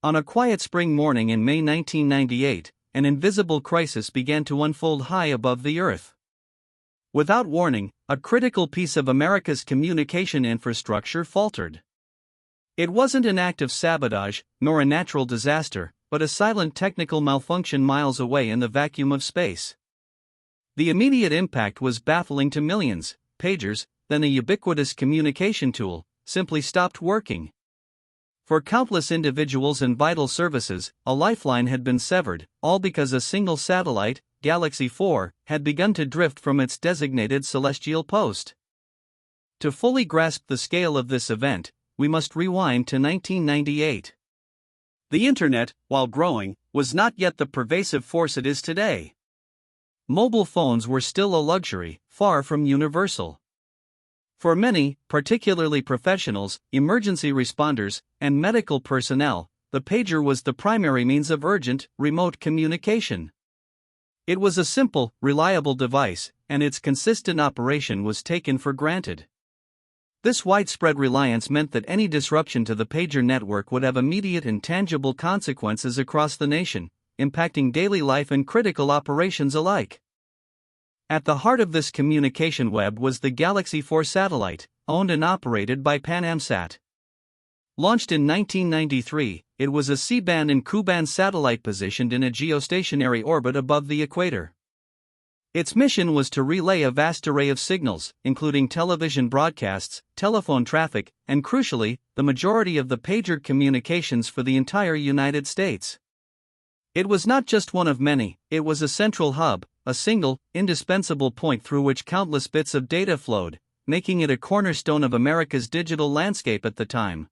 On a quiet spring morning in May 1998, an invisible crisis began to unfold high above the Earth. Without warning, a critical piece of America's communication infrastructure faltered. It wasn't an act of sabotage, nor a natural disaster, but a silent technical malfunction miles away in the vacuum of space. The immediate impact was baffling to millions. Pagers, then a ubiquitous communication tool, simply stopped working. For countless individuals and vital services, a lifeline had been severed, all because a single satellite, Galaxy 4, had begun to drift from its designated celestial post. To fully grasp the scale of this event, we must rewind to 1998. The Internet, while growing, was not yet the pervasive force it is today. Mobile phones were still a luxury, far from universal. For many, particularly professionals, emergency responders, and medical personnel, the pager was the primary means of urgent, remote communication. It was a simple, reliable device, and its consistent operation was taken for granted. This widespread reliance meant that any disruption to the pager network would have immediate and tangible consequences across the nation, impacting daily life and critical operations alike. At the heart of this communication web was the Galaxy 4 satellite, owned and operated by PanAmSat. Launched in 1993, it was a C-band and Ku-band satellite positioned in a geostationary orbit above the equator. Its mission was to relay a vast array of signals, including television broadcasts, telephone traffic, and crucially, the majority of the pager communications for the entire United States. It was not just one of many, it was a central hub, a single, indispensable point through which countless bits of data flowed, making it a cornerstone of America's digital landscape at the time.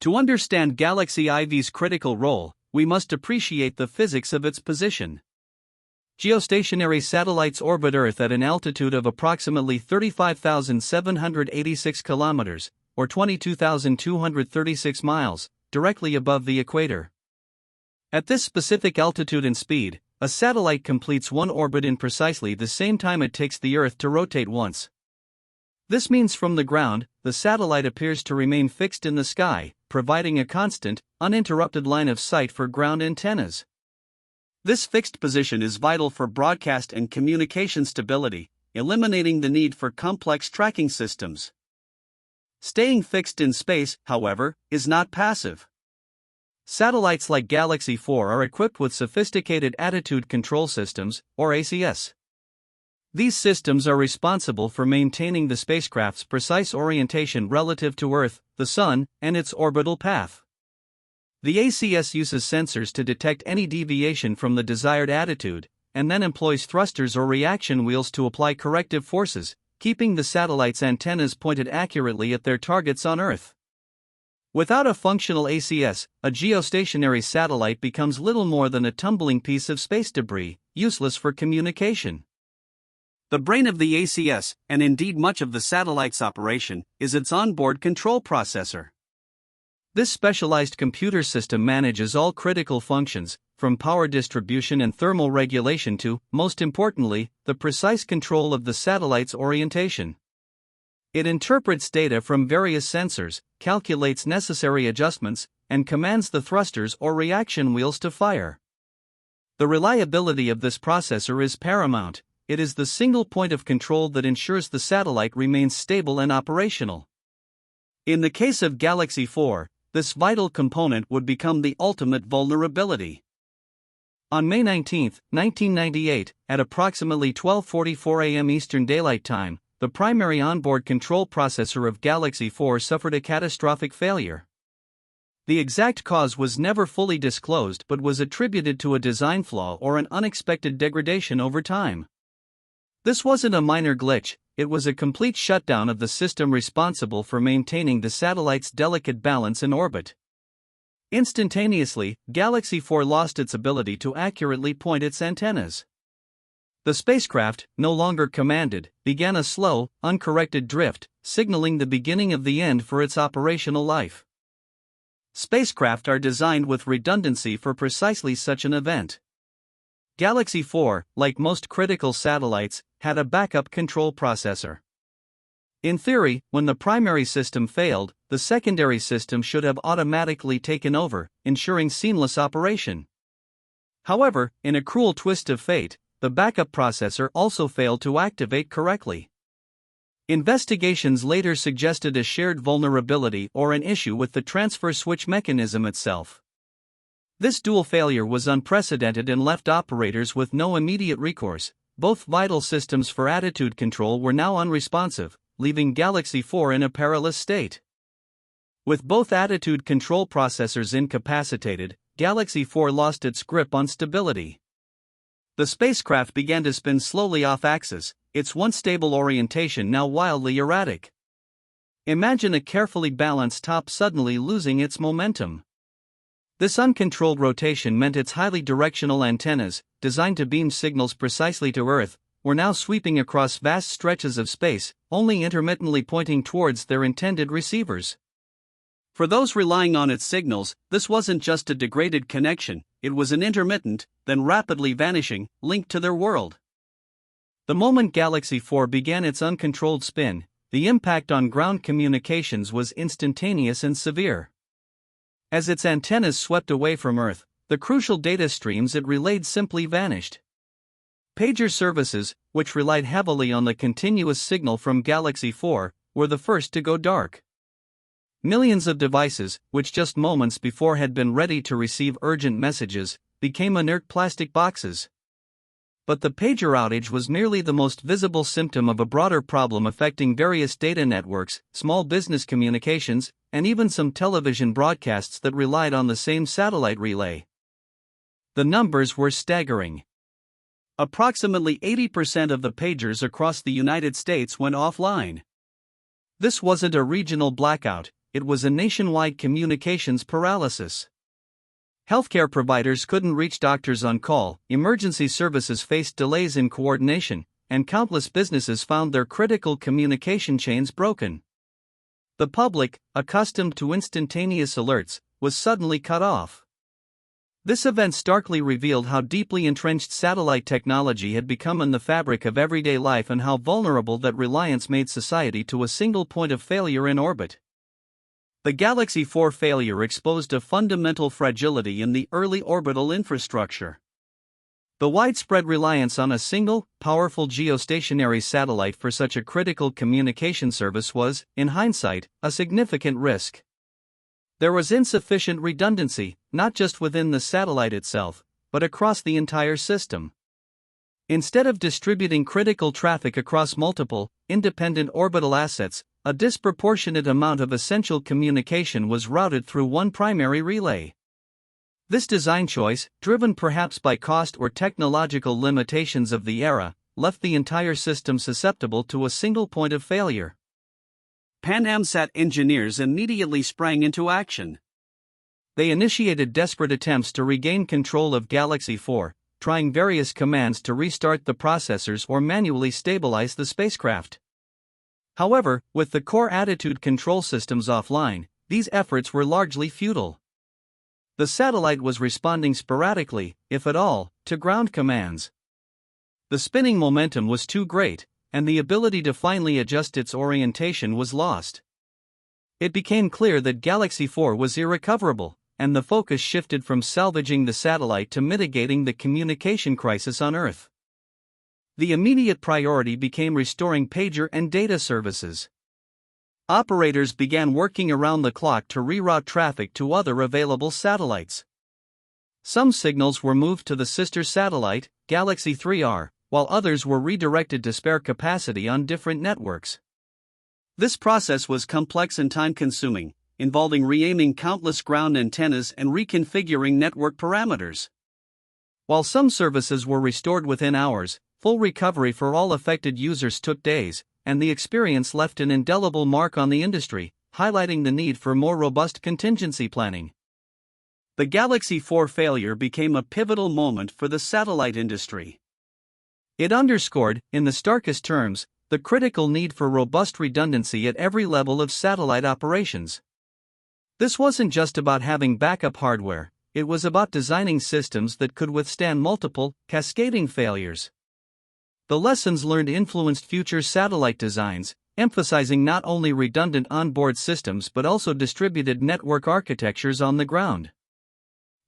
To understand Galaxy IV's critical role, we must appreciate the physics of its position. Geostationary satellites orbit Earth at an altitude of approximately 35,786 kilometers, or 22,236 miles, directly above the equator. At this specific altitude and speed, a satellite completes one orbit in precisely the same time it takes the Earth to rotate once. This means from the ground, the satellite appears to remain fixed in the sky, providing a constant, uninterrupted line of sight for ground antennas. This fixed position is vital for broadcast and communication stability, eliminating the need for complex tracking systems. Staying fixed in space, however, is not passive. Satellites like Galaxy 4 are equipped with sophisticated attitude control systems, or ACS. These systems are responsible for maintaining the spacecraft's precise orientation relative to Earth, the Sun, and its orbital path. The ACS uses sensors to detect any deviation from the desired attitude, and then employs thrusters or reaction wheels to apply corrective forces, keeping the satellite's antennas pointed accurately at their targets on Earth. Without a functional ACS, a geostationary satellite becomes little more than a tumbling piece of space debris, useless for communication. The brain of the ACS, and indeed much of the satellite's operation, is its onboard control processor. This specialized computer system manages all critical functions, from power distribution and thermal regulation to, most importantly, the precise control of the satellite's orientation. It interprets data from various sensors, calculates necessary adjustments, and commands the thrusters or reaction wheels to fire. The reliability of this processor is paramount. It is the single point of control that ensures the satellite remains stable and operational. In the case of Galaxy 4, this vital component would become the ultimate vulnerability. On May 19, 1998, at approximately 12:44 a.m. Eastern Daylight Time, the primary onboard control processor of Galaxy 4 suffered a catastrophic failure. The exact cause was never fully disclosed but was attributed to a design flaw or an unexpected degradation over time. This wasn't a minor glitch, it was a complete shutdown of the system responsible for maintaining the satellite's delicate balance in orbit. Instantaneously, Galaxy 4 lost its ability to accurately point its antennas. The spacecraft, no longer commanded, began a slow, uncorrected drift, signaling the beginning of the end for its operational life. Spacecraft are designed with redundancy for precisely such an event. Galaxy 4, like most critical satellites, had a backup control processor. In theory, when the primary system failed, the secondary system should have automatically taken over, ensuring seamless operation. However, in a cruel twist of fate, the backup processor also failed to activate correctly. Investigations later suggested a shared vulnerability or an issue with the transfer switch mechanism itself. This dual failure was unprecedented and left operators with no immediate recourse. Both vital systems for attitude control were now unresponsive, leaving Galaxy 4 in a perilous state. With both attitude control processors incapacitated, Galaxy 4 lost its grip on stability. The spacecraft began to spin slowly off-axis, its once stable orientation now wildly erratic. Imagine a carefully balanced top suddenly losing its momentum. This uncontrolled rotation meant its highly directional antennas, designed to beam signals precisely to Earth, were now sweeping across vast stretches of space, only intermittently pointing towards their intended receivers. For those relying on its signals, this wasn't just a degraded connection, it was an intermittent, then rapidly vanishing, link to their world. The moment Galaxy 4 began its uncontrolled spin, the impact on ground communications was instantaneous and severe. As its antennas swept away from Earth, the crucial data streams it relayed simply vanished. Pager services, which relied heavily on the continuous signal from Galaxy 4, were the first to go dark. Millions of devices, which just moments before had been ready to receive urgent messages, became inert plastic boxes. But the pager outage was merely the most visible symptom of a broader problem affecting various data networks, small business communications, and even some television broadcasts that relied on the same satellite relay. The numbers were staggering. Approximately 80% of the pagers across the United States went offline. This wasn't a regional blackout, it was a nationwide communications paralysis. Healthcare providers couldn't reach doctors on call, emergency services faced delays in coordination, and countless businesses found their critical communication chains broken. The public, accustomed to instantaneous alerts, was suddenly cut off. This event starkly revealed how deeply entrenched satellite technology had become in the fabric of everyday life and how vulnerable that reliance made society to a single point of failure in orbit. The Galaxy 4 failure exposed a fundamental fragility in the early orbital infrastructure. The widespread reliance on a single, powerful geostationary satellite for such a critical communication service was, in hindsight, a significant risk. There was insufficient redundancy, not just within the satellite itself, but across the entire system. Instead of distributing critical traffic across multiple, independent orbital assets, a disproportionate amount of essential communication was routed through one primary relay. This design choice, driven perhaps by cost or technological limitations of the era, left the entire system susceptible to a single point of failure. PanAmSat engineers immediately sprang into action. They initiated desperate attempts to regain control of Galaxy 4, trying various commands to restart the processors or manually stabilize the spacecraft. However, with the core attitude control systems offline, these efforts were largely futile. The satellite was responding sporadically, if at all, to ground commands. The spinning momentum was too great, and the ability to finally adjust its orientation was lost. It became clear that Galaxy 4 was irrecoverable, and the focus shifted from salvaging the satellite to mitigating the communication crisis on Earth. The immediate priority became restoring pager and data services. Operators began working around the clock to reroute traffic to other available satellites. Some signals were moved to the sister satellite, Galaxy 3R, while others were redirected to spare capacity on different networks. This process was complex and time-consuming, involving re-aiming countless ground antennas and reconfiguring network parameters. While some services were restored within hours, full recovery for all affected users took days, and the experience left an indelible mark on the industry, highlighting the need for more robust contingency planning. The Galaxy 4 failure became a pivotal moment for the satellite industry. It underscored, in the starkest terms, the critical need for robust redundancy at every level of satellite operations. This wasn't just about having backup hardware, it was about designing systems that could withstand multiple, cascading failures. The lessons learned influenced future satellite designs, emphasizing not only redundant onboard systems but also distributed network architectures on the ground.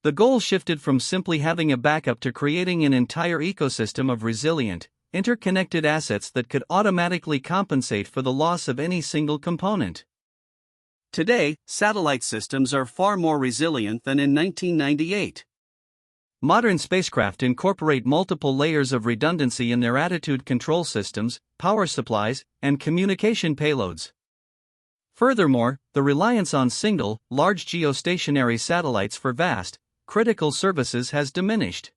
The goal shifted from simply having a backup to creating an entire ecosystem of resilient, interconnected assets that could automatically compensate for the loss of any single component. Today, satellite systems are far more resilient than in 1998. Modern spacecraft incorporate multiple layers of redundancy in their attitude control systems, power supplies, and communication payloads. Furthermore, the reliance on single, large geostationary satellites for vast, critical services has diminished.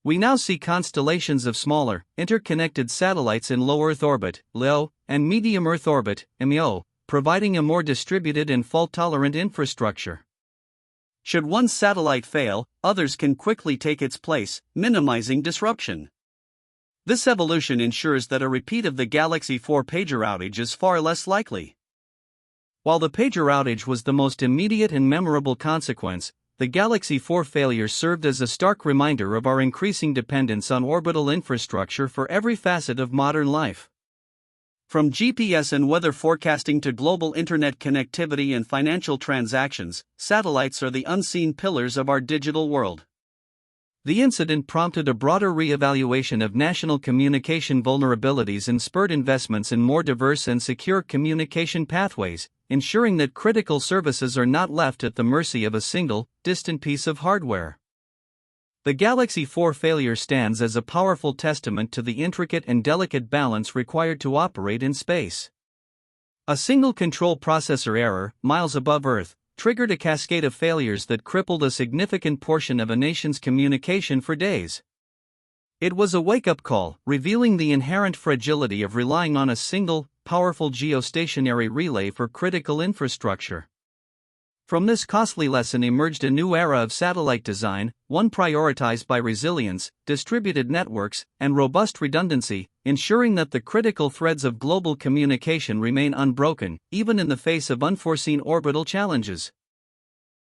We now see constellations of smaller, interconnected satellites in low Earth orbit, LEO, and medium Earth orbit, MEO, providing a more distributed and fault-tolerant infrastructure. Should one satellite fail, others can quickly take its place, minimizing disruption. This evolution ensures that a repeat of the Galaxy 4 pager outage is far less likely. While the pager outage was the most immediate and memorable consequence, the Galaxy 4 failure served as a stark reminder of our increasing dependence on orbital infrastructure for every facet of modern life. From GPS and weather forecasting to global internet connectivity and financial transactions, satellites are the unseen pillars of our digital world. The incident prompted a broader re-evaluation of national communication vulnerabilities and spurred investments in more diverse and secure communication pathways, ensuring that critical services are not left at the mercy of a single, distant piece of hardware. The Galaxy 4 failure stands as a powerful testament to the intricate and delicate balance required to operate in space. A single control processor error, miles above Earth, triggered a cascade of failures that crippled a significant portion of a nation's communication for days. It was a wake-up call, revealing the inherent fragility of relying on a single, powerful geostationary relay for critical infrastructure. From this costly lesson emerged a new era of satellite design, one prioritized by resilience, distributed networks, and robust redundancy, ensuring that the critical threads of global communication remain unbroken, even in the face of unforeseen orbital challenges.